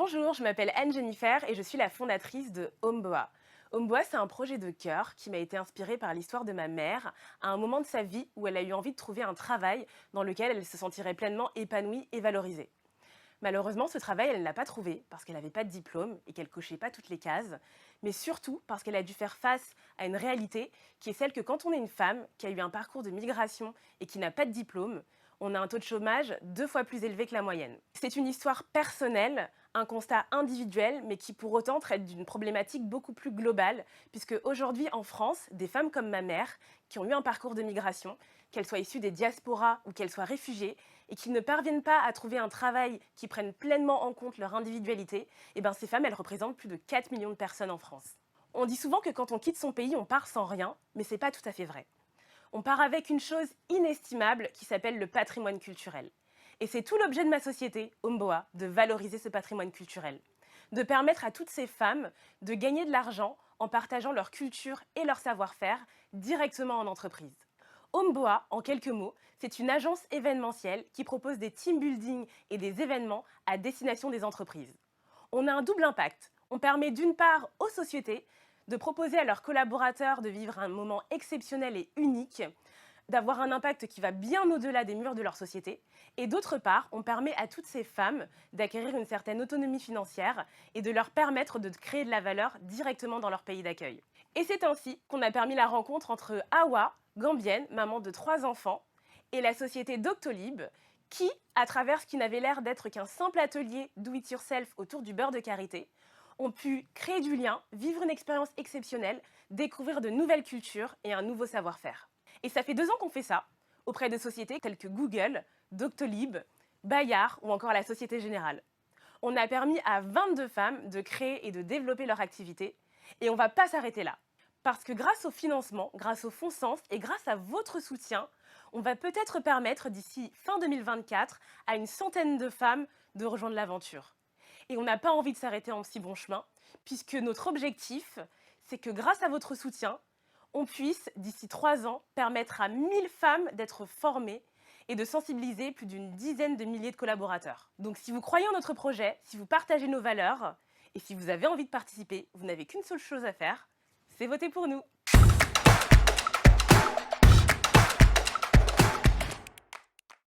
Bonjour, je m'appelle Anne-Jennifer et je suis la fondatrice de Homeboa. Homeboa, c'est un projet de cœur qui m'a été inspiré par l'histoire de ma mère à un moment de sa vie où elle a eu envie de trouver un travail dans lequel elle se sentirait pleinement épanouie et valorisée. Malheureusement, ce travail, elle ne l'a pas trouvé parce qu'elle n'avait pas de diplôme et qu'elle cochait pas toutes les cases, mais surtout parce qu'elle a dû faire face à une réalité qui est celle que quand on est une femme qui a eu un parcours de migration et qui n'a pas de diplôme, on a un taux de chômage 2 fois plus élevé que la moyenne. C'est une histoire personnelle, un constat individuel, mais qui pour autant traite d'une problématique beaucoup plus globale, puisque aujourd'hui en France, des femmes comme ma mère, qui ont eu un parcours de migration, qu'elles soient issues des diasporas ou qu'elles soient réfugiées, et qui ne parviennent pas à trouver un travail qui prenne pleinement en compte leur individualité, et bien ces femmes, elles représentent plus de 4 millions de personnes en France. On dit souvent que quand on quitte son pays, on part sans rien, mais c'est pas tout à fait vrai. On part avec une chose inestimable qui s'appelle le patrimoine culturel. Et c'est tout l'objet de ma société, Homeboa, de valoriser ce patrimoine culturel. De permettre à toutes ces femmes de gagner de l'argent en partageant leur culture et leur savoir-faire directement en entreprise. Homeboa, en quelques mots, c'est une agence événementielle qui propose des team building et des événements à destination des entreprises. On a un double impact. On permet d'une part aux sociétés de proposer à leurs collaborateurs de vivre un moment exceptionnel et unique, d'avoir un impact qui va bien au-delà des murs de leur société. Et d'autre part, on permet à toutes ces femmes d'acquérir une certaine autonomie financière et de leur permettre de créer de la valeur directement dans leur pays d'accueil. Et c'est ainsi qu'on a permis la rencontre entre Awa, gambienne, maman de 3 enfants, et la société Doctolib, qui, à travers ce qui n'avait l'air d'être qu'un simple atelier do-it-yourself autour du beurre de karité, ont pu créer du lien, vivre une expérience exceptionnelle, découvrir de nouvelles cultures et un nouveau savoir-faire. Et ça fait 2 ans qu'on fait ça, auprès de sociétés telles que Google, Doctolib, Bayard ou encore la Société Générale. On a permis à 22 femmes de créer et de développer leur activité, et on ne va pas s'arrêter là. Parce que grâce au financement, grâce au fonds Sens et grâce à votre soutien, on va peut-être permettre d'ici fin 2024 à une centaine de femmes de rejoindre l'aventure. Et on n'a pas envie de s'arrêter en si bon chemin, puisque notre objectif, c'est que grâce à votre soutien, on puisse, d'ici 3 ans, permettre à 1000 femmes d'être formées et de sensibiliser plus d'une dizaine de milliers de collaborateurs. Donc si vous croyez en notre projet, si vous partagez nos valeurs, et si vous avez envie de participer, vous n'avez qu'une seule chose à faire, c'est voter pour nous.